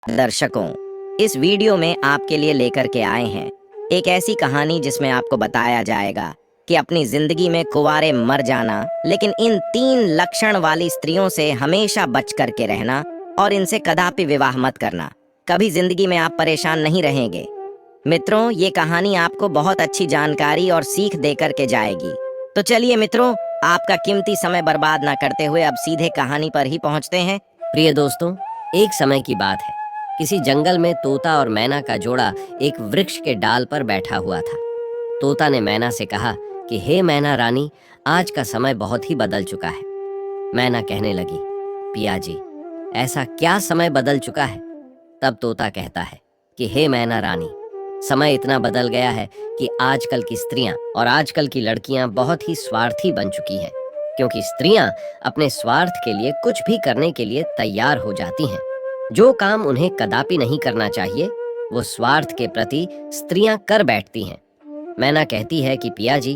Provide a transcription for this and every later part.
दर्शकों, इस वीडियो में आपके लिए लेकर के आए हैं एक ऐसी कहानी जिसमें आपको बताया जाएगा कि अपनी जिंदगी में कुंवारे मर जाना, लेकिन इन 3 लक्षण वाली स्त्रियों से हमेशा बच करके रहना और इनसे कदापि विवाह मत करना। कभी जिंदगी में आप परेशान नहीं रहेंगे। मित्रों, ये कहानी आपको बहुत अच्छी जानकारी और सीख दे करके जाएगी। तो चलिए मित्रों, आपका कीमती समय बर्बाद ना करते हुए अब सीधे कहानी पर ही पहुंचते हैं। प्रिय दोस्तों, एक समय की बात है। किसी जंगल में तोता और मैना का जोड़ा एक वृक्ष के डाल पर बैठा हुआ था। तोता ने मैना से कहा कि हे मैना रानी, आज का समय बहुत ही बदल चुका है। मैना कहने लगी, पिया जी, ऐसा क्या समय बदल चुका है? तब तोता कहता है कि हे मैना रानी, समय इतना बदल गया है कि आजकल की स्त्रियां और आजकल की लड़कियां बहुत ही स्वार्थी बन चुकी हैं, क्योंकि स्त्रियां अपने स्वार्थ के लिए कुछ भी करने के लिए तैयार हो जाती हैं। जो काम उन्हें कदापि नहीं करना चाहिए, वो स्वार्थ के प्रति स्त्रियां कर बैठती हैं। मैना कहती है कि पिया जी,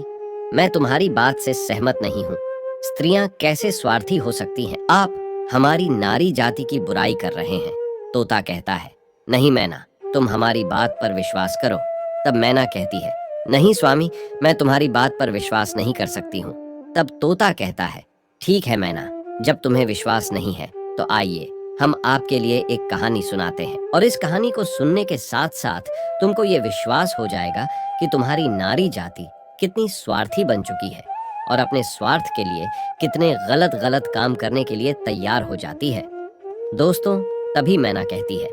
मैं तुम्हारी बात से सहमत नहीं हूँ। स्त्रियां कैसे स्वार्थी हो सकती हैं? आप हमारी नारी जाति की बुराई कर रहे हैं। तोता कहता है, नहीं मैना, तुम हमारी बात पर विश्वास करो। तब मैना कहती है, नहीं स्वामी, मैं तुम्हारी बात पर विश्वास नहीं कर सकती हूँ। तब तोता कहता है, ठीक है मैना, जब तुम्हें विश्वास नहीं है तो आइए हम आपके लिए एक कहानी सुनाते हैं, और इस कहानी को सुनने के साथ साथ तुमको ये विश्वास हो जाएगा कि तुम्हारी नारी जाति कितनी स्वार्थी बन चुकी है और अपने स्वार्थ के लिए कितने गलत गलत काम करने के लिए तैयार हो जाती है। दोस्तों, तभी मैना कहती है,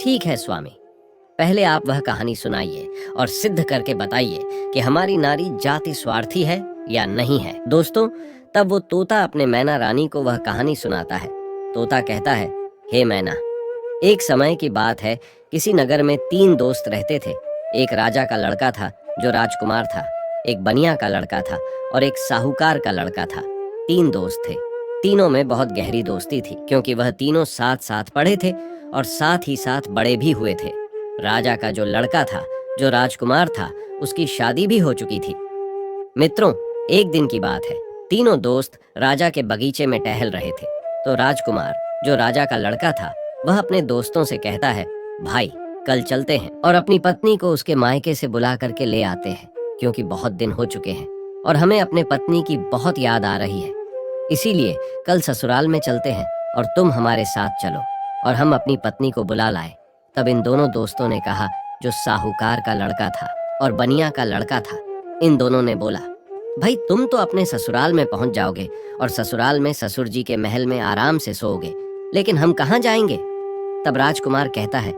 ठीक है स्वामी, पहले आप वह कहानी सुनाइए और सिद्ध करके बताइए कि हमारी नारी जाति स्वार्थी है या नहीं है। दोस्तों, तब वो तोता अपने मैना रानी को वह कहानी सुनाता है। तोता कहता है, हे मैना, एक समय की बात है, किसी नगर में 3 दोस्त रहते थे। एक राजा का लड़का था जो राजकुमार था, एक बनिया का लड़का था और एक साहूकार का लड़का था। 3 दोस्त थे। तीनों में बहुत गहरी दोस्ती थी, क्योंकि वह तीनों साथ साथ पढ़े थे और साथ ही साथ बड़े भी हुए थे। राजा का जो लड़का था, जो राजकुमार था, उसकी शादी भी हो चुकी थी। मित्रों, एक दिन की बात है, तीनों दोस्त राजा के बगीचे में टहल रहे थे। तो राजकुमार, जो राजा का लड़का था, वह अपने दोस्तों से कहता है, भाई, कल चलते हैं और अपनी पत्नी को उसके मायके से बुला करके ले आते हैं, क्योंकि बहुत दिन हो चुके हैं और हमें अपने पत्नी की बहुत याद आ रही है। इसीलिए कल ससुराल में चलते हैं और तुम हमारे साथ चलो और हम अपनी पत्नी को बुला लाए। तब इन दोनों दोस्तों ने कहा, जो साहूकार का लड़का था और बनिया का लड़का था, इन दोनों ने बोला, भाई, तुम तो अपने ससुराल में पहुंच जाओगे और ससुराल में ससुर जी के महल में आराम से सोओगे, लेकिन हम कहाँ जाएंगे? तब राजकुमार कहता है,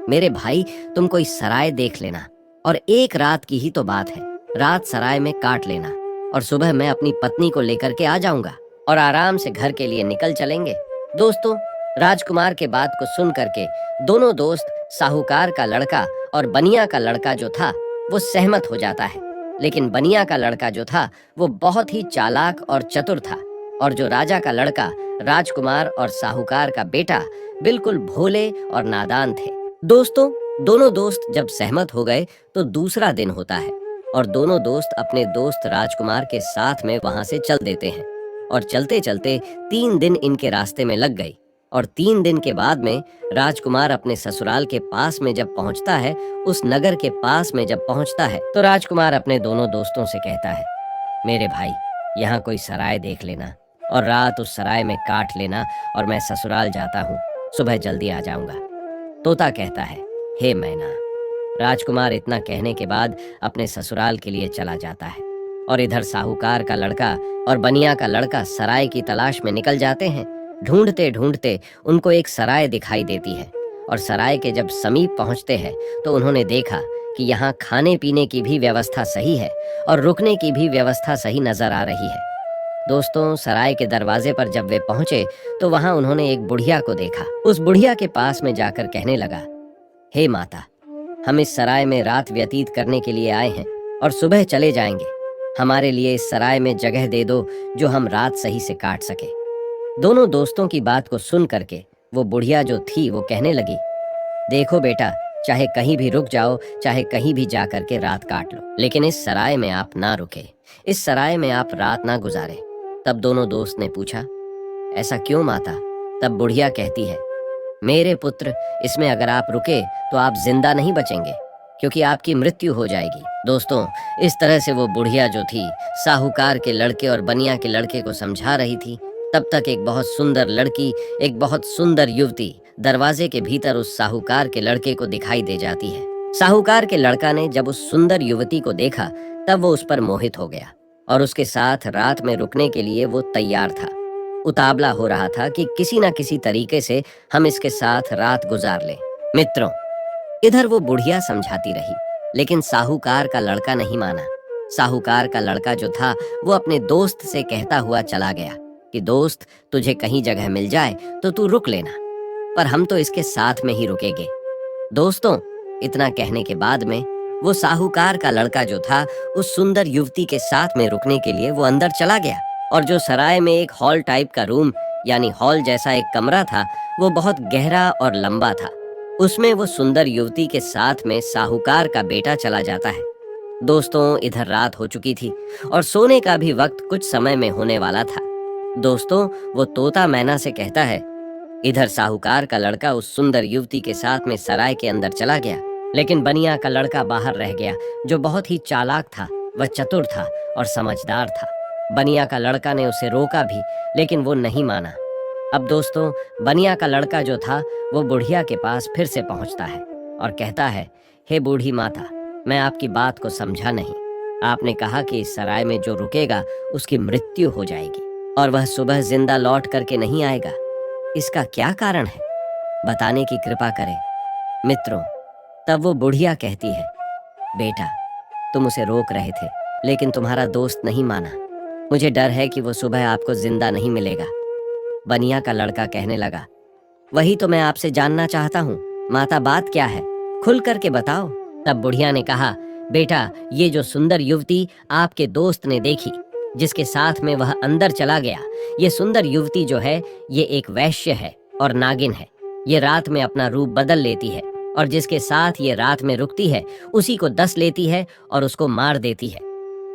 मेरे भाई, तुम कोई सराय देख लेना और एक रात की ही तो बात है, रात सराय में काट लेना और सुबह मैं अपनी पत्नी को लेकर के आ जाऊंगा और आराम से घर के लिए निकल चलेंगे। दोस्तों, राजकुमार के बात को सुन करके दोनों दोस्त, साहूकार का लड़का और बनिया का लड़का जो था, वो सहमत हो जाता है। लेकिन बनिया का लड़का जो था, वो बहुत ही चालाक और चतुर था, और जो राजा का लड़का, राजकुमार और साहूकार का बेटा, बिल्कुल भोले और नादान थे। दोस्तों, दोनों दोस्त जब सहमत हो गए तो दूसरा दिन होता है और दोनों दोस्त अपने दोस्त राजकुमार के साथ में वहां से चल देते हैं, और चलते चलते 3 दिन इनके रास्ते में लग गई। और 3 दिन के बाद में राजकुमार अपने ससुराल के पास में जब पहुंचता है, उस नगर के पास में जब पहुंचता है, तो राजकुमार अपने दोनों दोस्तों से कहता है, मेरे भाई, यहाँ कोई सराय देख लेना और रात उस सराय में काट लेना और मैं ससुराल जाता हूँ, सुबह जल्दी आ जाऊंगा। तोता कहता है, हे मैना। राजकुमार इतना कहने के बाद अपने ससुराल के लिए चला जाता है, और इधर साहूकार का लड़का और बनिया का लड़का सराय की तलाश में निकल जाते हैं। ढूंढते ढूंढते उनको एक सराय दिखाई देती है, और सराय के जब समीप पहुंचते हैं तो उन्होंने देखा कि यहाँ खाने पीने की भी व्यवस्था सही है और रुकने की भी व्यवस्था सही नजर आ रही है। दोस्तों, सराय के दरवाजे पर जब वे पहुंचे तो वहां उन्होंने एक बुढ़िया को देखा। उस बुढ़िया के पास में जाकर कहने लगा, हे माता, हम इस सराय में रात व्यतीत करने के लिए आए हैं और सुबह चले जाएंगे। हमारे लिए इस सराय में जगह दे दो जो हम रात सही से काट सके। दोनों दोस्तों की बात को सुन करके वो बुढ़िया जो थी, वो कहने लगी, देखो बेटा, चाहे कहीं भी रुक जाओ, चाहे कहीं भी जा करके रात काट लो, लेकिन इस सराय में आप ना रुके, इस सराय में आप रात ना गुजारे। तब दोनों दोस्त ने पूछा, ऐसा क्यों माता? तब बुढ़िया कहती है, मेरे पुत्र, इसमें अगर आप रुके तो आप जिंदा नहीं बचेंगे, क्योंकि आपकी मृत्यु हो जाएगी। दोस्तों, इस तरह से वो बुढ़िया जो थी साहूकार के लड़के और बनिया के लड़के को समझा रही थी। तब तक एक बहुत सुंदर लड़की, एक बहुत सुंदर युवती दरवाजे के भीतर उस साहूकार के लड़के को दिखाई दे जाती है। साहूकार के लड़का ने जब उस सुंदर युवती को देखा तब वो उस पर मोहित हो गया और उसके साथ रात में रुकने के लिए वो तैयार था। उतावला हो रहा था कि किसी ना किसी तरीके से हम इसके साथ रात गुजार लें। मित्रों, इधर वो बुढ़िया समझाती रही, लेकिन साहूकार का लड़का नहीं माना। साहूकार का लड़का जो था वो अपने दोस्त से कहता हुआ चला गया कि दोस्त, तुझे कहीं जगह मिल जाए तो तू रुक लेना, पर हम तो इसके साथ में ही रुकेंगे। दोस्तों, इतना कहने के बाद में वो साहूकार का लड़का जो था उस सुंदर युवती के साथ में रुकने के लिए वो अंदर चला गया, और जो सराय में एक हॉल टाइप का रूम यानी हॉल जैसा एक कमरा था वो बहुत गहरा और लंबा था। उसमें वो सुंदर युवती के साथ में साहूकार का बेटा चला जाता है। दोस्तों, इधर रात हो चुकी थी और सोने का भी वक्त कुछ समय में होने वाला था। दोस्तों, वो तोता मैना से कहता है, इधर साहूकार का लड़का उस सुंदर युवती के साथ में सराय के अंदर चला गया, लेकिन बनिया का लड़का बाहर रह गया, जो बहुत ही चालाक था, वह चतुर था और समझदार था। बनिया का लड़का ने उसे रोका भी, लेकिन वो नहीं माना। अब दोस्तों, बनिया का लड़का जो था वो बुढ़िया के पास फिर से पहुंचता है और कहता है, हे बूढ़ी माता, मैं आपकी बात को समझा नहीं। आपने कहा कि इस सराय में जो रुकेगा उसकी मृत्यु हो जाएगी और वह सुबह जिंदा लौट करके नहीं आएगा। इसका क्या कारण है, बताने की कृपा करें। मित्रों, तब वो बुढ़िया कहती है, बेटा, तुम उसे रोक रहे थे, लेकिन तुम्हारा दोस्त नहीं माना। मुझे डर है कि वो सुबह आपको जिंदा नहीं मिलेगा। बनिया का लड़का कहने लगा, वही तो मैं आपसे जानना चाहता हूँ, माता, बात क्या है, खुल करके बताओ। तब बुढ़िया ने कहा, बेटा, ये जो सुंदर युवती आपके दोस्त ने देखी, जिसके साथ में वह अंदर चला गया, ये सुंदर युवती जो है ये एक वैश्य है और नागिन है। ये रात में अपना रूप बदल लेती है और जिसके साथ ये रात में रुकती है उसी को डस लेती है और उसको मार देती है।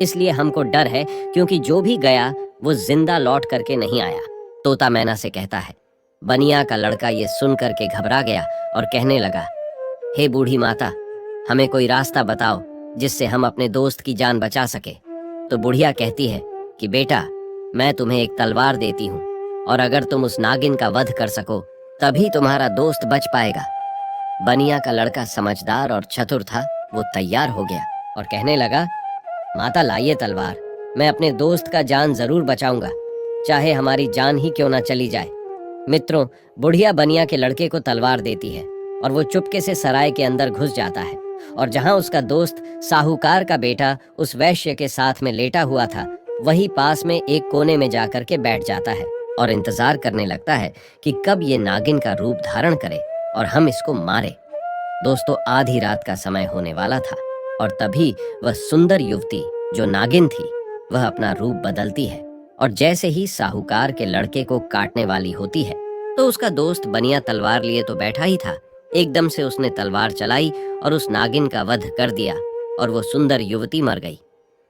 इसलिए हमको डर है, क्योंकि जो भी गया वो जिंदा लौट करके नहीं आया। तोता मैना से कहता है। बनिया का लड़का ये सुन करके घबरा गया और कहने लगा, हे बूढ़ी माता, हमें कोई रास्ता बताओ जिससे हम अपने दोस्त की जान बचा सके। तो बुढ़िया कहती है कि बेटा, मैं तुम्हें एक तलवार देती हूँ और अगर तुम उस नागिन का वध कर सको तभी तुम्हारा दोस्त बच पाएगा। बनिया का लड़का समझदार और चतुर था, वो तैयार हो गया और कहने लगा, माता, लाइए तलवार, मैं अपने दोस्त का जान जरूर बचाऊंगा, चाहे हमारी जान ही क्यों ना चली जाए। मित्रों, बुढ़िया बनिया के लड़के को तलवार देती है और वो चुपके से सराय के अंदर घुस जाता है, और जहां उसका दोस्त साहूकार का बेटा उस वैश्य के साथ में लेटा हुआ था, वही पास में एक कोने में जाकर के बैठ जाता है और इंतजार करने लगता है कि कब ये नागिन का रूप धारण करे और हम इसको मारे। दोस्तों, आधी रात का समय होने वाला था और तभी वह सुंदर युवती जो नागिन थी वह अपना रूप बदलती है और जैसे ही साहूकार के लड़के को काटने वाली होती है तो उसका दोस्त बनिया तलवार लिए तो बैठा ही था, एकदम से उसने तलवार चलाई और उस नागिन का वध कर दिया और वो सुंदर युवती मर गई।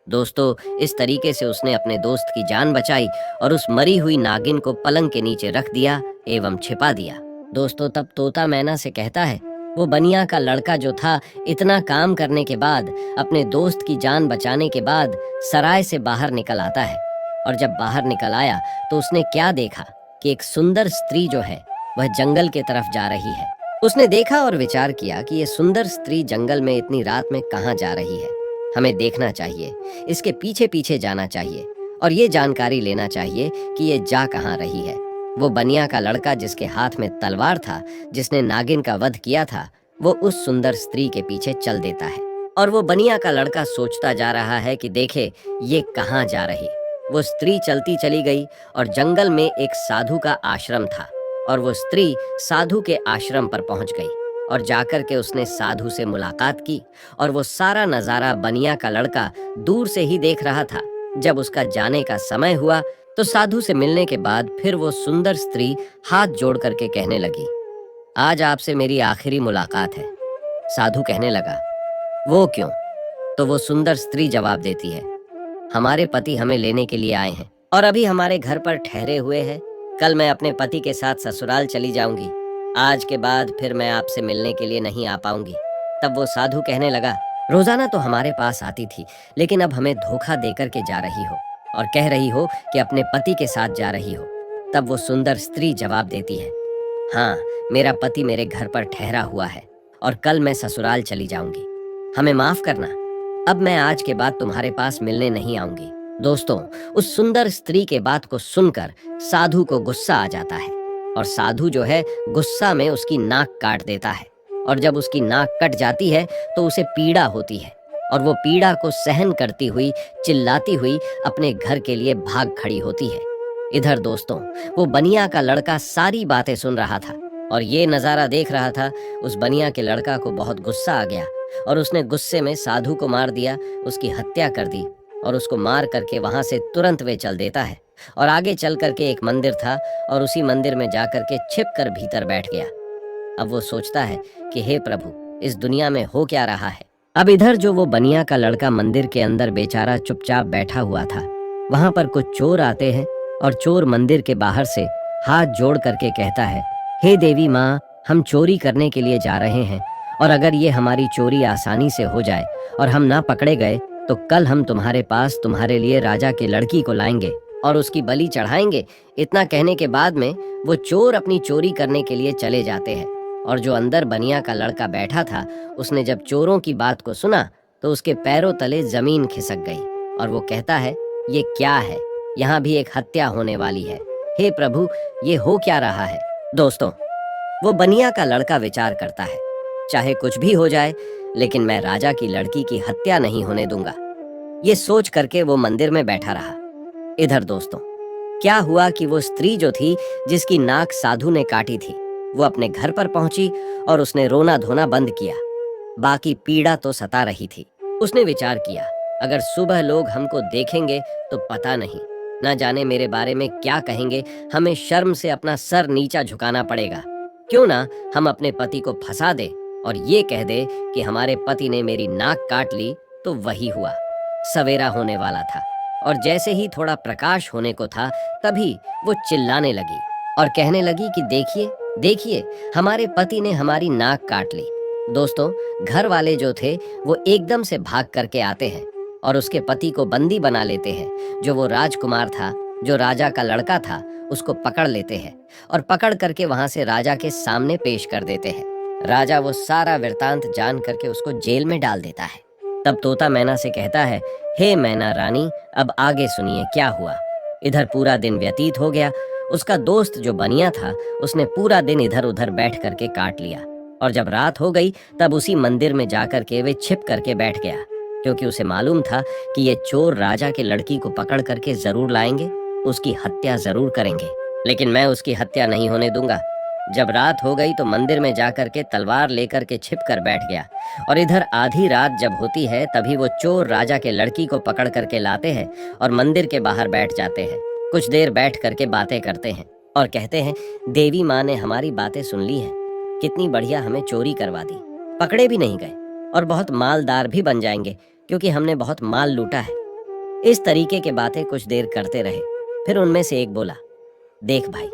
दोस्तों, इस तरीके से उसने अपने दोस्त की जान बचाई और उस मरी हुई नागिन को पलंग के नीचे रख दिया एवं छिपा दिया। दोस्तों, तब तोता मैना से कहता है, वो बनिया का लड़का जो था इतना काम करने के बाद, अपने दोस्त की जान बचाने के बाद सराय से बाहर निकल आता है, और जब बाहर निकल आया तो उसने क्या देखा कि एक सुंदर स्त्री जो है वह जंगल के तरफ जा रही है। उसने देखा और विचार किया कि ये सुंदर स्त्री जंगल में इतनी रात में कहाँ जा रही है, हमें देखना चाहिए, इसके पीछे पीछे जाना चाहिए और ये जानकारी लेना चाहिए कि ये जा कहाँ रही है। वो बनिया का लड़का जिसके हाथ में तलवार था, जिसने नागिन का वध किया था, वो उस सुंदर स्त्री के पीछे चल देता है और वो बनिया का लड़का सोचता जा रहा है कि देखे ये कहाँ जा रही। वो स्त्री चलती चली गई और जंगल में एक साधु का आश्रम था और वो स्त्री साधु के आश्रम पर पहुंच गई और जाकर के उसने साधु से मुलाकात की और वो सारा नजारा बनिया का लड़का दूर से ही देख रहा था। जब उसका जाने का समय हुआ तो साधु से मिलने के बाद फिर वो सुंदर स्त्री हाथ जोड़ करके कहने लगी, आज आपसे मेरी आखिरी मुलाकात है। साधु कहने लगा, वो क्यों? तो वो सुंदर स्त्री जवाब देती है, हमारे पति हमें लेने के लिए आए हैं और अभी हमारे घर पर ठहरे हुए हैं। कल मैं अपने पति के साथ ससुराल चली जाऊंगी। आज के बाद फिर मैं आपसे मिलने के लिए नहीं आ पाऊंगी। तब वो साधु कहने लगा, रोजाना तो हमारे पास आती थी, लेकिन अब हमें धोखा देकर के जा रही हो और कह रही हो कि अपने पति के साथ जा रही हो। तब वो सुंदर स्त्री जवाब देती है, हाँ, मेरा पति मेरे घर पर ठहरा हुआ है और कल मैं ससुराल चली जाऊंगी। हमें माफ करना, अब मैं आज के बाद तुम्हारे पास मिलने नहीं आऊंगी। दोस्तों, उस सुंदर स्त्री के बात को सुनकर साधु को गुस्सा आ जाता है और साधु जो है गुस्सा में उसकी नाक काट देता है। और जब उसकी नाक कट जाती है तो उसे पीड़ा होती है और वो पीड़ा को सहन करती हुई चिल्लाती हुई अपने घर के लिए भाग खड़ी होती है। इधर दोस्तों, वो बनिया का लड़का सारी बातें सुन रहा था और ये नज़ारा देख रहा था। उस बनिया के लड़का को बहुत गुस्सा आ गया और उसने गुस्से में साधु को मार दिया, उसकी हत्या कर दी और उसको मार करके वहां से तुरंत वे चल देता है और आगे चल करके एक मंदिर था और उसी मंदिर में जाकर के छिप कर भीतर बैठ गया। अब वो सोचता है कि हे प्रभु, इस दुनिया में हो क्या रहा है। अब इधर जो वो बनिया का लड़का मंदिर के अंदर बेचारा चुपचाप बैठा हुआ था, वहां पर कुछ चोर आते हैं और चोर मंदिर के बाहर से हाथ जोड़ करके कहता है, हे देवी माँ, हम चोरी करने के लिए जा रहे हैं और अगर ये हमारी चोरी आसानी से हो जाए और हम ना पकड़े गए तो कल हम तुम्हारे पास तुम्हारे लिए राजा की लड़की को लाएंगे और उसकी बलि चढ़ाएंगे। इतना कहने के बाद में वो चोर अपनी चोरी करने के लिए चले जाते हैं और जो अंदर बनिया का लड़का बैठा था, उसने जब चोरों की बात को सुना तो उसके पैरों तले जमीन खिसक गई और वो कहता है, ये क्या है, यहाँ भी एक हत्या होने वाली है। हे प्रभु, ये हो क्या रहा है। दोस्तों, वो बनिया का लड़का विचार करता है, चाहे कुछ भी हो जाए लेकिन मैं राजा की लड़की की हत्या नहीं होने दूंगा। ये सोच करके वो मंदिर में बैठा रहा। इधर दोस्तों, क्या हुआ कि वो स्त्री जो थी जिसकी नाक साधु ने काटी थी, वो अपने घर पर पहुंची और उसने रोना धोना बंद किया। बाकी पीड़ा तो सता रही थी। उसने विचार किया, अगर सुबह लोग हमको देखेंगे तो पता नहीं, ना जाने मेरे बारे में क्या कहेंगे। हमें शर्म से अपना सर नीचा झुकाना पड़ेगा। क्यों ना हम अपने पति को फंसा दे और ये कह दे कि हमारे पति ने मेरी नाक काट ली। तो वही हुआ। सवेरा होने वाला था और जैसे ही थोड़ा प्रकाश होने को था, तभी वो चिल्लाने लगी और कहने लगी कि देखिए देखिए, हमारे पति ने हमारी नाक काट ली। दोस्तों, घर वाले जो थे वो एकदम से भाग करके आते हैं और उसके पति को बंदी बना लेते हैं। जो वो राजकुमार था, जो राजा का लड़का था, उसको पकड़ लेते हैं और पकड़ करके वहां से राजा के सामने पेश कर देते हैं। राजा वो सारा वृतांत जान करके उसको जेल में डाल देता है। तब तोता मैना से कहता है, हे मैना रानी, अब आगे सुनिए क्या हुआ। इधर पूरा दिन व्यतीत हो गया। उसका दोस्त जो बनिया था, उसने पूरा दिन इधर उधर बैठ करके काट लिया और जब रात हो गई तब उसी मंदिर में जाकर के वे छिप करके बैठ गया, क्योंकि उसे मालूम था कि ये चोर राजा के लड़की को पकड़ करके जरूर लाएंगे, उसकी हत्या जरूर करेंगे, लेकिन मैं उसकी हत्या नहीं होने दूंगा। जब रात हो गई तो मंदिर में जाकर के तलवार लेकर के छिप कर बैठ गया और इधर आधी रात जब होती है तभी वो चोर राजा के लड़की को पकड़ करके लाते हैं और मंदिर के बाहर बैठ जाते हैं। कुछ देर बैठ करके बातें करते हैं और कहते हैं, देवी माँ ने हमारी बातें सुन ली है, कितनी बढ़िया हमें चोरी करवा दी, पकड़े भी नहीं गए और बहुत मालदार भी बन जाएंगे क्योंकि हमने बहुत माल लूटा है। इस तरीके के बातें कुछ देर करते रहे। फिर उनमें से एक बोला, देख भाई,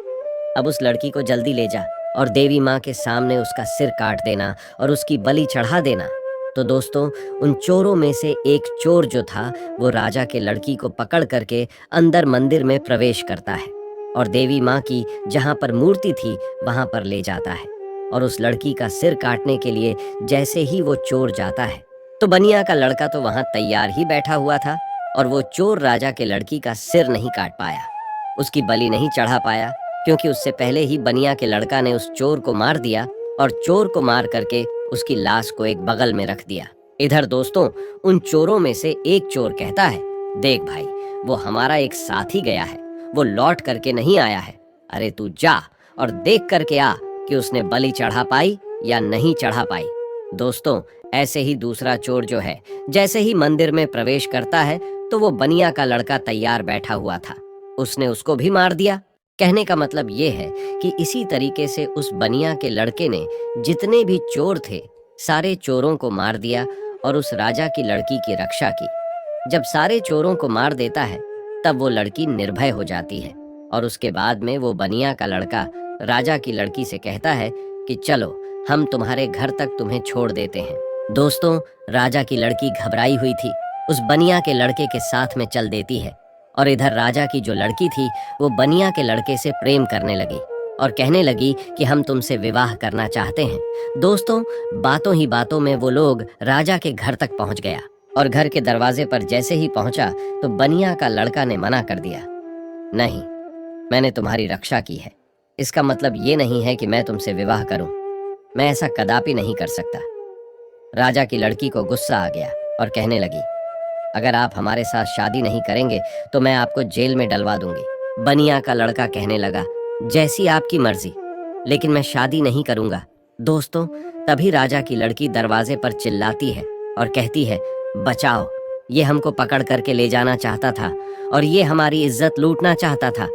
अब उस लड़की को जल्दी ले जा और देवी माँ के सामने उसका सिर काट देना और उसकी बलि चढ़ा देना। तो दोस्तों, उन चोरों में से एक चोर जो था वो राजा के लड़की को पकड़ करके अंदर मंदिर में प्रवेश करता है और देवी माँ की जहाँ पर मूर्ति थी वहां पर ले जाता है और उस लड़की का सिर काटने के लिए जैसे ही वो चोर जाता है तो बनिया का लड़का तो वहां तैयार ही बैठा हुआ था और वो चोर राजा के लड़की का सिर नहीं काट पाया, उसकी बलि नहीं चढ़ा पाया, क्योंकि उससे पहले ही बनिया के लड़का ने उस चोर को मार दिया और चोर को मार करके उसकी लाश को एक बगल में रख दिया। इधर दोस्तों, उन चोरों में से एक चोर कहता है, देख भाई, वो हमारा एक साथी गया है, वो लौट करके नहीं आया है। अरे तू जा और देख करके आ कि उसने बलि चढ़ा पाई या नहीं चढ़ा पाई। दोस्तों, ऐसे ही दूसरा चोर जो है जैसे ही मंदिर में प्रवेश करता है तो वो बनिया का लड़का तैयार बैठा हुआ था, उसने उसको भी मार दिया। कहने का मतलब ये है कि इसी तरीके से उस बनिया के लड़के ने जितने भी चोर थे सारे चोरों को मार दिया और उस राजा की लड़की की रक्षा की। जब सारे चोरों को मार देता है तब वो लड़की निर्भय हो जाती है और उसके बाद में वो बनिया का लड़का राजा की लड़की से कहता है कि चलो हम तुम्हारे घर तक तुम्हें छोड़ देते हैं। दोस्तों, राजा की लड़की घबराई हुई थी, उस बनिया के लड़के के साथ में चल देती है। और इधर राजा की जो लड़की थी वो बनिया के लड़के से प्रेम करने लगी और कहने लगी कि हम तुमसे विवाह करना चाहते हैं। दोस्तों, बातों ही बातों में वो लोग राजा के घर तक पहुंच गया और घर के दरवाजे पर जैसे ही पहुंचा तो बनिया का लड़का ने मना कर दिया। नहीं, मैंने तुम्हारी रक्षा की है, इसका मतलब ये नहीं है कि मैं तुमसे विवाह करूं। मैं ऐसा कदापि नहीं कर सकता। राजा की लड़की को गुस्सा आ गया और कहने लगी, अगर आप हमारे साथ शादी नहीं करेंगे तो मैं आपको जेल में डलवा दूंगी। बनिया का लड़का कहने लगा, जैसी आपकी मर्जी, लेकिन मैं शादी नहीं करूंगा। दोस्तों, तभी राजा की लड़की दरवाजे पर चिल्लाती है और कहती है, बचाओ, ये हमको पकड़ करके ले जाना चाहता था और ये हमारी इज्जत लूटना चाहता था।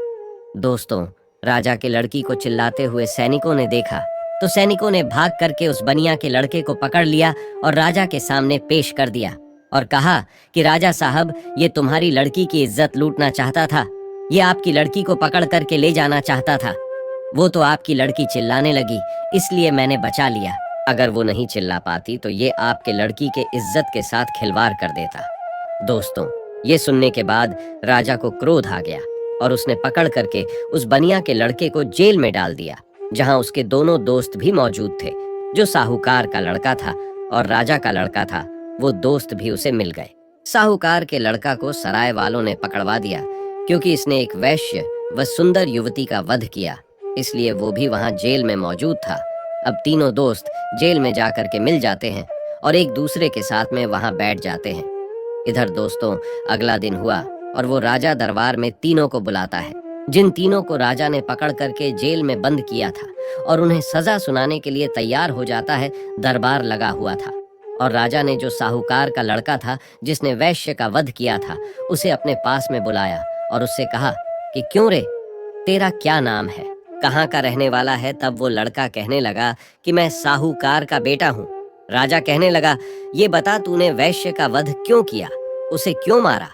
दोस्तों, राजा के लड़की को चिल्लाते हुए सैनिकों ने देखा तो सैनिकों ने भाग करके उस बनिया के लड़के को पकड़ लिया और राजा के सामने पेश कर दिया और कहा कि राजा साहब, ये तुम्हारी लड़की की इज्जत लूटना चाहता था, ये आपकी लड़की को पकड़ करके ले जाना चाहता था। वो तो आपकी लड़की चिल्लाने लगी, इसलिए मैंने बचा लिया। अगर वो नहीं चिल्ला पाती तो ये आपके लड़की के इज्जत के साथ खिलवाड़ कर देता। दोस्तों, ये सुनने के बाद राजा को क्रोध आ गया और उसने पकड़ करके उस बनिया के लड़के को जेल में डाल दिया, जहां उसके दोनों दोस्त भी मौजूद थे। जो साहूकार का लड़का था और राजा का लड़का था, वो दोस्त भी उसे मिल गए। साहूकार के लड़का को सराय वालों ने पकड़वा दिया क्योंकि इसने एक वैश्य व सुंदर युवती का वध किया, इसलिए वो भी वहां जेल में मौजूद था। अब तीनों दोस्त जेल में जाकर के मिल जाते हैं और एक दूसरे के साथ में वहां बैठ जाते हैं। इधर दोस्तों, अगला दिन हुआ और वो राजा दरबार में तीनों को बुलाता है, जिन तीनों को राजा ने पकड़ करके जेल में बंद किया था, और उन्हें सजा सुनाने के लिए तैयार हो जाता है। दरबार लगा हुआ था और राजा ने जो साहूकार का लड़का था जिसने वैश्य का वध किया था, उसे अपने पास में बुलाया और उससे कहा कि क्यों रे, तेरा क्या नाम है, कहाँ का रहने वाला है। तब वो लड़का कहने लगा कि मैं साहूकार का बेटा हूँ। राजा कहने लगा, ये बता, तूने वैश्य का वध क्यों किया, उसे क्यों मारा।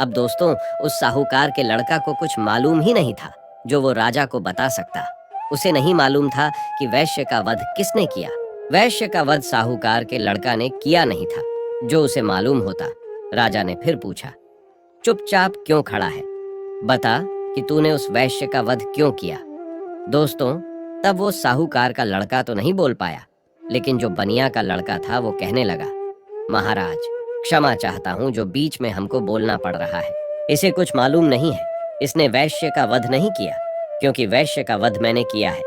अब दोस्तों, उस साहूकार के लड़का को कुछ मालूम ही नहीं था जो वो राजा को बता सकता। उसे नहीं मालूम था कि वैश्य का वध किसने किया। वैश्य का वध साहूकार के लड़का ने किया नहीं था। जो उसे मालूम होता, राजा ने फिर पूछा, चुपचाप क्यों खड़ा है, बता कि तूने उस वैश्य का वध क्यों किया। दोस्तों, तब वो साहूकार का लड़का तो नहीं बोल पाया, लेकिन जो बनिया का लड़का था वो कहने लगा, महाराज, क्षमा चाहता हूँ जो बीच में हमको बोलना पड़ रहा है। इसे कुछ मालूम नहीं है, इसने वैश्य का वध नहीं किया, क्योंकि वैश्य का वध मैंने किया है।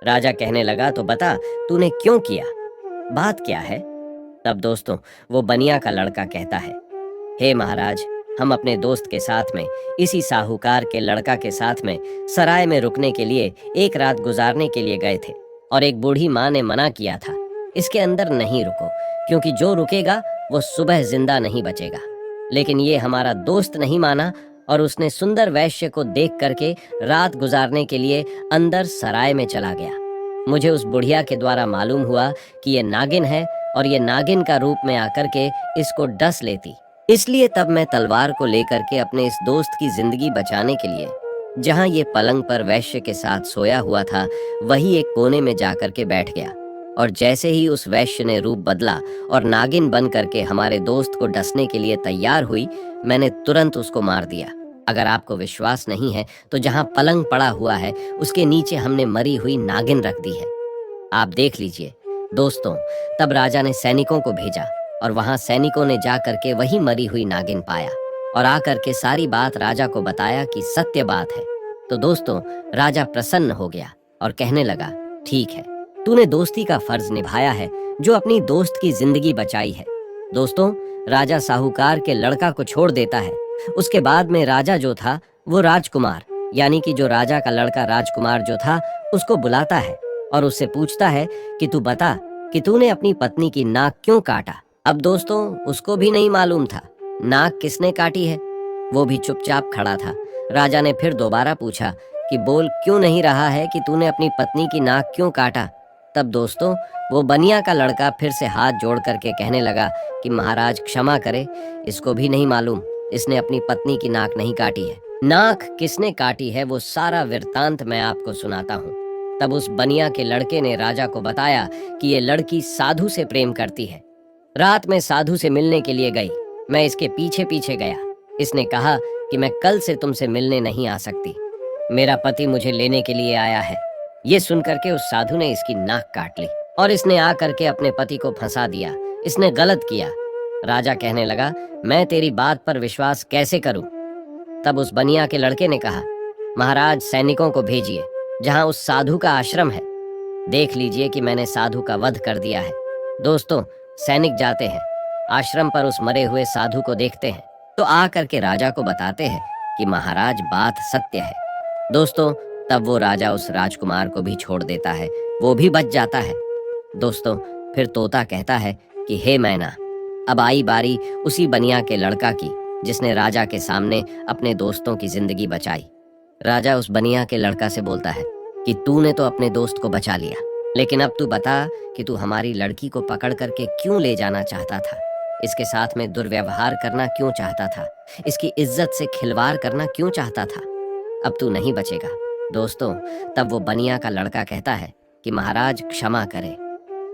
राजा कहने लगा, तो बता तूने क्यों किया, बात क्या है। तब दोस्तों, वो बनिया का लड़का कहता है, हे महाराज, हम अपने दोस्त के साथ में, इसी साहूकार के लड़का के साथ में सराय में रुकने के लिए एक रात गुजारने के लिए गए थे और एक बूढ़ी माँ ने मना किया था, इसके अंदर नहीं रुको, क्योंकि जो रुकेगा वो सुबह जिंदा नहीं बचेगा। लेकिन ये हमारा दोस्त नहीं माना और उसने सुंदर वैश्य को देख करके रात गुजारने के लिए अंदर सराय में चला गया। मुझे उस बुढ़िया के द्वारा मालूम हुआ कि ये नागिन है और ये नागिन का रूप में आकर के इसको डस लेती, इसलिए तब मैं तलवार को लेकर के अपने इस दोस्त की जिंदगी बचाने के लिए जहां ये पलंग पर वैश्य के साथ सोया हुआ था, वही एक कोने में जाकर के बैठ गया। और जैसे ही उस वैश्य ने रूप बदला और नागिन बन करके हमारे दोस्त को डसने के लिए तैयार हुई, मैंने तुरंत उसको मार दिया। अगर आपको विश्वास नहीं है तो जहां पलंग पड़ा हुआ है उसके नीचे हमने मरी हुई नागिन रख दी है, आप देख लीजिए। दोस्तों, तब राजा ने सैनिकों को भेजा और वहां सैनिकों ने जा करके वही मरी हुई नागिन पाया और आकर के सारी बात राजा को बताया कि सत्य बात है। तो दोस्तों, राजा प्रसन्न हो गया और कहने लगा, ठीक है, तूने दोस्ती का फर्ज निभाया है जो अपनी दोस्त की जिंदगी बचाई है। दोस्तों, राजा साहूकार के लड़का को छोड़ देता है। उसके बाद में राजा जो था वो राजकुमार, यानी कि जो राजा का लड़का राजकुमार जो था, उसको बुलाता है और उससे पूछता है कि तू बता कि तूने अपनी पत्नी की नाक क्यों काटा। अब दोस्तों, उसको भी नहीं मालूम था नाक किसने काटी है, वो भी चुपचाप खड़ा था। राजा ने फिर दोबारा पूछा कि बोल क्यों नहीं रहा है कि तूने अपनी पत्नी की नाक क्यों काटा। तब दोस्तों, वो बनिया का लड़का फिर से हाथ जोड़ करके कहने लगा कि महाराज क्षमा करे, इसको भी नहीं मालूम, इसने अपनी पत्नी की नाक नहीं काटी है। नाक किसने काटी है वो सारा वृत्तांत मैं आपको सुनाता हूँ। तब उस बनिया के लड़के ने राजा को बताया कि ये लड़की साधु से प्रेम करती है। रात में साधु से मिलने के लिए गई। मैं इसके पीछे पीछे गया। इसने कहा कि मैं कल से तुमसे मिलने नहीं आ सकती, मेरा पति मुझे लेने के लिए आया है। ये सुनकर के उस साधु ने इसकी नाक काट ली और इसने आकर के अपने पति को फंसा दिया। इसने गलत किया। राजा कहने लगा, मैं तेरी बात पर विश्वास कैसे करूं? तब उस बनिया के लड़के ने कहा, महाराज सैनिकों को भेजिए जहां उस साधु का आश्रम है। देख लीजिए कि मैंने साधु का वध कर दिया है। दोस्तों, सैनिक जाते हैं, आश्रम पर उस मरे हुए साधु को देखते हैं तो आ करके राजा को बताते हैं कि महाराज बात सत्य है। दोस्तों, तब वो राजा उस राजकुमार को भी छोड़ देता है, वो भी बच जाता है। दोस्तों, फिर तोता कहता है कि हे मैना, अब आई बारी उसी बनिया के लड़का की जिसने राजा के सामने अपने दोस्तों की जिंदगी बचाई। राजा उस बनिया के लड़का से बोलता है कि तूने तो अपने दोस्त को बचा लिया, लेकिन अब तू बता कि तू हमारी लड़की को पकड़ करके क्यों ले जाना चाहता था, इसके साथ में दुर्व्यवहार करना क्यों चाहता था, इसकी इज्जत से खिलवाड़ करना क्यों चाहता था। अब तू नहीं बचेगा। दोस्तों, तब वो बनिया का लड़का कहता है कि महाराज क्षमा करें,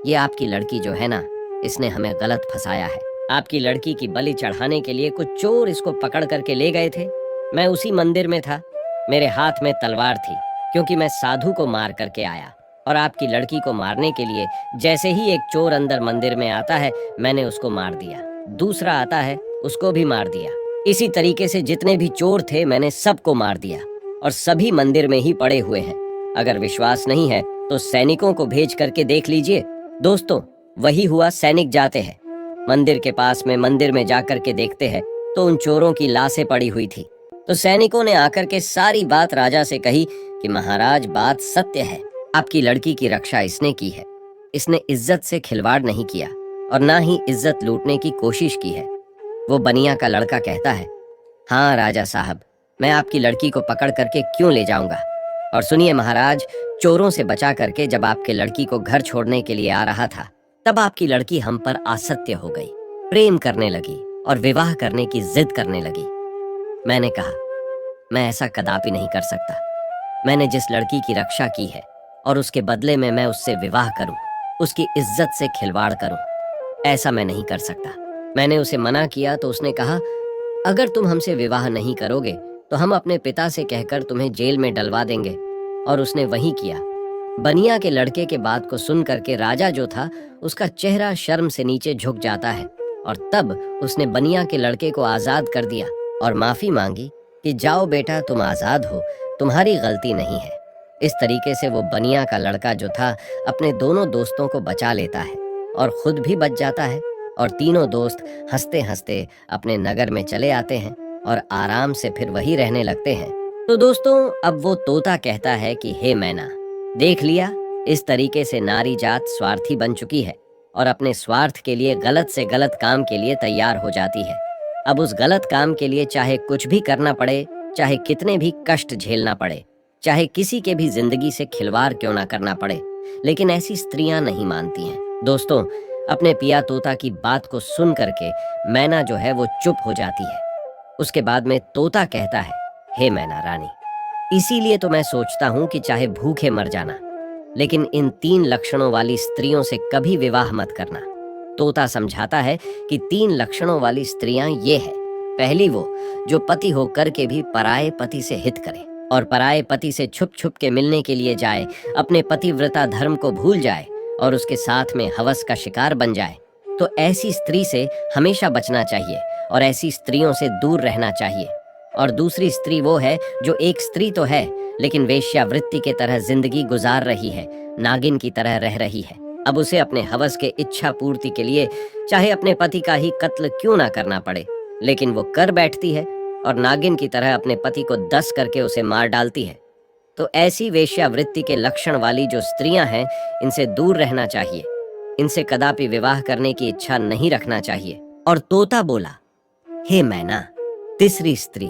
ये आपकी लड़की जो है ना, इसने हमें गलत फंसाया है। आपकी लड़की की बलि चढ़ाने के लिए कुछ चोर इसको पकड़ करके ले गए थे। मैं उसी मंदिर में था, मेरे हाथ में तलवार थी क्योंकि मैं साधु को मार करके आया, और आपकी लड़की को मारने के लिए जैसे ही एक चोर अंदर मंदिर में आता है, मैंने उसको मार दिया। दूसरा आता है, उसको भी मार दिया। इसी तरीके से जितने भी चोर थे मैंने सबको मार दिया, और सभी मंदिर में ही पड़े हुए हैं। अगर विश्वास नहीं है तो सैनिकों को भेज करके देख लीजिए। दोस्तों, वही हुआ। सैनिक जाते हैं मंदिर के पास में, मंदिर में जाकर के देखते हैं तो उन चोरों की लाशें पड़ी हुई थी। तो सैनिकों ने आकर के सारी बात राजा से कही कि महाराज बात सत्य है, आपकी लड़की की रक्षा इसने की है। इसने इज्जत से खिलवाड़ नहीं किया और ना ही इज्जत लूटने की कोशिश की है। वो बनिया का लड़का कहता है, हाँ राजा साहब, मैं आपकी लड़की को पकड़ करके क्यों ले जाऊंगा। और सुनिए महाराज, चोरों से बचा करके जब आपके लड़की को घर छोड़ने के लिए आ रहा था, तब आपकी लड़की हम पर आसक्ति हो गई, प्रेम करने लगी और विवाह करने की जिद करने लगी। मैंने कहा, मैं ऐसा कदापि नहीं कर सकता। मैंने जिस लड़की की रक्षा की है और उसके बदले में मैं उससे विवाह करूं, उसकी इज्जत से खिलवाड़ करूं, ऐसा मैं नहीं कर सकता। मैंने उसे मना किया तो उसने कहा, अगर तुम हमसे विवाह नहीं करोगे तो हम अपने पिता से कहकर तुम्हें जेल में डलवा देंगे। और उसने वही किया। बनिया के लड़के के बात को सुन करके राजा जो था, उसका चेहरा शर्म से नीचे झुक जाता है, और तब उसने बनिया के लड़के को आजाद कर दिया और माफी मांगी कि जाओ बेटा, तुम आजाद हो, तुम्हारी गलती नहीं है। इस तरीके से वो बनिया का लड़का जो था अपने दोनों दोस्तों को बचा लेता है और खुद भी बच जाता है, और तीनों दोस्त हंसते हंसते अपने नगर में चले आते हैं और आराम से फिर वही रहने लगते हैं। तो दोस्तों, अब वो तोता कहता है कि हे मैना, देख लिया, इस तरीके से नारी जात स्वार्थी बन चुकी है और अपने स्वार्थ के लिए गलत से गलत काम के लिए तैयार हो जाती है। अब उस गलत काम के लिए चाहे कुछ भी करना पड़े, चाहे कितने भी कष्ट झेलना पड़े, चाहे किसी के भी जिंदगी से खिलवाड़ क्यों ना करना पड़े, लेकिन ऐसी स्त्रियां नहीं मानती हैं। दोस्तों, अपने पिया तोता की बात को सुन करके मैना जो है वो चुप हो जाती है। उसके बाद में तोता कहता है, हे मैना रानी, इसीलिए तो मैं सोचता हूं कि चाहे भूखे मर जाना, लेकिन इन 3 लक्षणों वाली स्त्रियों से कभी विवाह मत करना। तोता समझाता है कि 3 लक्षणों वाली स्त्रियां ये है। पहली, वो जो पति होकर के भी पराये पति से हित करे और पराये पति से छुप छुप के मिलने के लिए जाए, अपने पतिव्रता धर्म को भूल जाए और उसके साथ में हवस का शिकार बन जाए। तो ऐसी स्त्री से हमेशा बचना चाहिए और ऐसी स्त्रियों से दूर रहना चाहिए। और दूसरी स्त्री वो है जो एक स्त्री तो है, लेकिन वेश्यावृत्ति के तरह जिंदगी गुजार रही है, नागिन की तरह रह रही है। अब उसे अपने हवस के इच्छा पूर्ति के लिए चाहे अपने पति का ही कत्ल क्यों ना करना पड़े, लेकिन वो कर बैठती है और नागिन की तरह अपने पति को दस करके उसे मार डालती है। तो ऐसी वेश्यावृत्ति के लक्षण वाली जो स्त्रियां हैं, इनसे दूर रहना चाहिए, इनसे कदापि विवाह करने की इच्छा नहीं रखना चाहिए। और तोता बोला, हे मैना, तीसरी स्त्री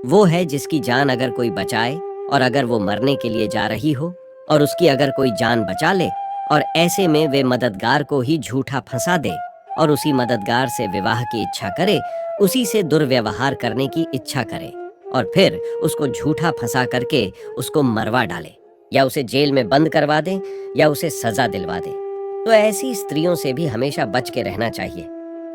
वो है जिसकी जान अगर कोई बचाए और अगर वो मरने के लिए जा रही हो और उसकी अगर कोई जान बचा ले और ऐसे में वे मददगार को ही झूठा फंसा दे और उसी मददगार से विवाह की इच्छा करे, उसी से दुर्व्यवहार करने की इच्छा करे और फिर उसको झूठा फंसा करके उसको मरवा डाले। या उसे जेल में बंद करवा दें या उसे सजा दिलवा दें। तो ऐसी स्त्रियों से भी हमेशा बच के रहना चाहिए।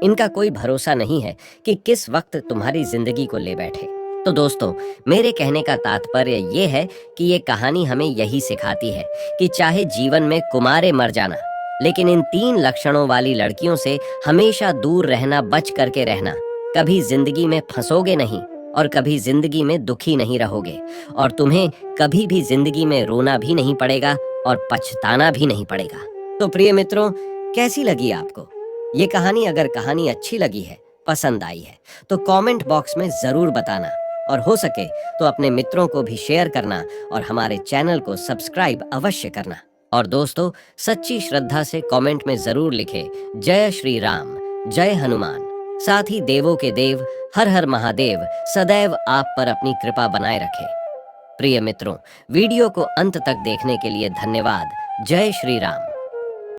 इनका कोई भरोसा नहीं है कि किस वक्त तुम्हारी जिंदगी को ले बैठे। तो दोस्तों, मेरे कहने का तात्पर्य ये है कि ये कहानी हमें यही सिखाती है कि चाहे जीवन में कुमारे मर जाना, लेकिन इन 3 लक्षणों वाली लड़कियों से हमेशा दूर रहना, बच करके रहना। कभी जिंदगी में फंसोगे नहीं और कभी जिंदगी में दुखी नहीं रहोगे, और तुम्हें कभी भी जिंदगी में रोना भी नहीं पड़ेगा और पछताना भी नहीं पड़ेगा। तो प्रिय मित्रों, कैसी लगी आपको ये कहानी? अगर कहानी अच्छी लगी है, पसंद आई है, तो कमेंट बॉक्स में जरूर बताना, और हो सके तो अपने मित्रों को भी शेयर करना और हमारे चैनल को सब्सक्राइब अवश्य करना। और दोस्तों, सच्ची श्रद्धा से कमेंट में जरूर लिखे जय श्री राम, जय हनुमान। साथ ही देवों के देव हर हर महादेव सदैव आप पर अपनी कृपा बनाए रखे। प्रिय मित्रों, वीडियो को अंत तक देखने के लिए धन्यवाद। जय श्री राम।